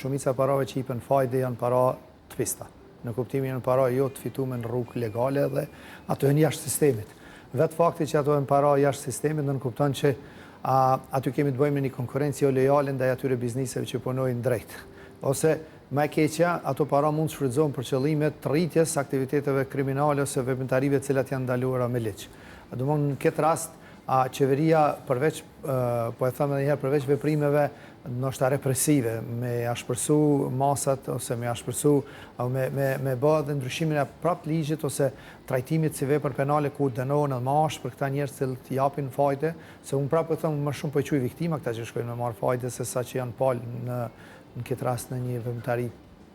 shumica parave që jepën fajde janë para të pista. Në kuptimin janë para jo të fituar në rrugë legale dhe ato janë jashtë sistemit. Vetë fakti që ato janë para jashtë sistemit nënkupton që aty kemi të bëjmë me një konkurencë jo lojale ndaj atyre bizniseve që punojnë drejt. Ose më e keqja, ato para mund të shfrytëzohen për qëllime të rritjes aktiviteteve kriminale ose veprimtarive të cilat janë ndaluara me ligj. Domthonë në këtë rast qeveria përveç po e them edhe një herë përveç veprimeve ndoshta represive me ashpërsu masat ose me ashpërsu me bë dhe ndryshimin e prap ligjit ose trajtimit si vepër penale ku dënohen më ashpër për këta njerëz që japin fajde, se unë prapë them më shumë po e quaj viktima këta që shkojnë me marr fajde se sa që janë palë në këtë rast në një veprimtari.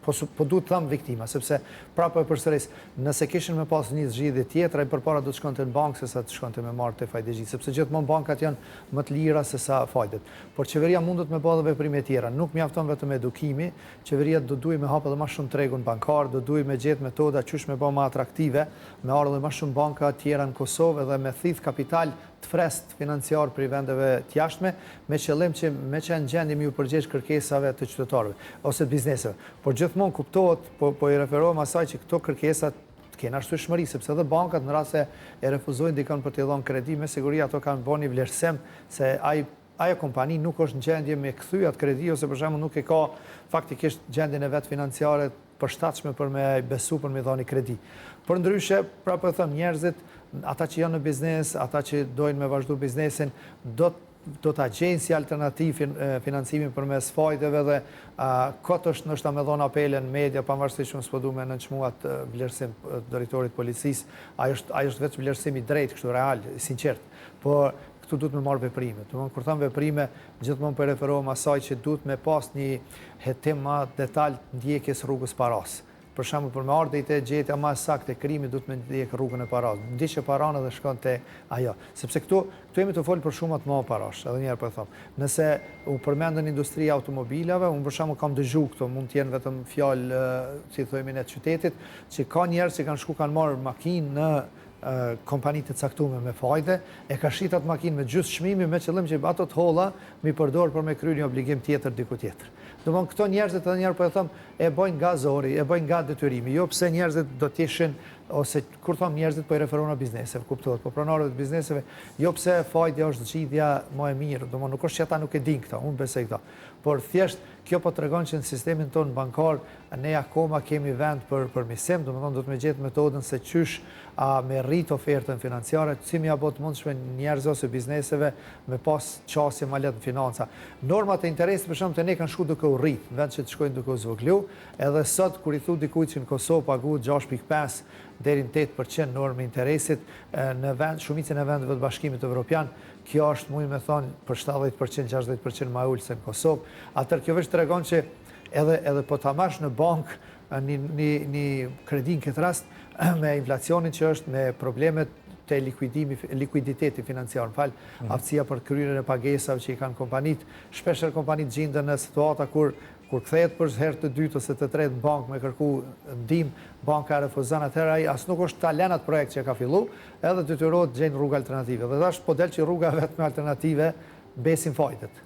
Po duhet të them viktima, sepse prapë e përsëris, nëse kishin me pas një zgjidhje tjetër, ai përpara do të shkonte në bankë se sa të shkonte me marrë te fajdexhi, sepse gjithmonë bankat janë më të lira se sa fajdet. Por qeveria mundet me bë edhe veprime tjera. Nuk mjafton vetëm edukimi, qeveria do duhet me hapë edhe më shumë tregun bankar, do duhet me gjetë metoda qysh me bë më atraktive, me ardhur më shumë banka tjera në Kosovë dhe me thith kapital të frest financiar për vendeve të jashtme, me qëllim që me qenë gjendje ju përgjegjë kërkesave të qytetarëve ose të bizneseve. Por gjithmonë kuptohet, po i referohem asaj që këto kërkesat të kenë arsyeshmëri, sepse edhe bankat në rast se e refuzojnë dikon për t'i dhënë kredi, me siguri ato kanë bërë një vlerësim se ajo kompani nuk është në gjendje me kthy atë kredi ose për shembull nuk e ka faktikisht gjendjen e vet financiare përshtatshme për me besu për me dhënë kredi. Por ndryshe, prapë them, njerëzit, ata që janë në biznes, ata që dojnë me vazhdu biznesin, do të gjejnë si alternativ financimin përmes fajdeve dhe këtë është nështë me dhonë apele në media, pavarësisht që s'po du me nënçmuat vlerësim drejtorit policisë, ajo është vetë vlerësim i drejtë, kështu real, sinqert, por këtu duhet me marrë veprime. Kur tham veprime, gjithmonë po referohem asaj që duhet me pas një hetim më detaj ndjekjes rrugës paras. Për shembull, për me ardhe i të gjetja më saktë e krimit, duhet me ndjek rrugën e paras. Ndiqe parana dhe shkon te ajo. Sepse këtu jemi të folë për shumë të më parash, edhe njerë po them. Nëse u përmendën industria automobilave, unë për shembull kam dëgju këto, mund të jenë vetëm fjalë, si thojmë ne të qytetit, që ka njerëz që kanë kanë marrë makinë në kompanitë të caktuara me fajde, e ka shit atë makinë me gjysmë çmimi me qëllim që ato të holla mi përdor për me kryer një obligim tjetër diku tjetër. Domthonë këto njerëzit edhe njerë po e them, e bëjnë nga zori, e bëjnë nga detyrimi, jo pse njerëzit do të ishin ose kur thon njerëzit po i referohen në bizneseve, kuptohet, po pronarët e bizneseve, jo pse fajtja është zgjidhja më e mirë, domthonë nuk është që ata nuk e dinë këtë, unë besoj këtë. Por thjesht kjo po tregon që në sistemin tonë bankar ne akoma kemi vend për misim, domethënë do të më gjetë metodën se qysh me rrit ofertën financiare, si më apo të mundshme njerëz ose bizneseve me pas çësje më lehtë në financa. Normat e interesit për shembull te ne kanë shku duke u rrit, vend që të shkojnë duke u zvoglu, edhe sot kur i thu dikujt që në Kosovë paguhet 6.5 deri në 8% normë interesit në vend shumicën e vendeve të Bashkimit Evropian, kjo është mund me thonë për 70%, 60% më ulë se në Kosovë. Atëherë kjo vetë tregon që edhe po ta marrësh në bankë një kredi në këtë rast me inflacionin që është, me problemet të likuiditeti financiar, aftësia për kryerjen e pagesave që i kanë kompanitë, shpesh kompanitë gjenden në situata kur kthehet për herë të dytë ose të tretë në bankë me kërku ndihmë, banka refuzon, atëherë ai as nuk është talent atë projekt që ka filluar, edhe detyrohet të gjejnë rrugë alternative. Dhe tash po del që rruga vetëm alternative besin fajtet.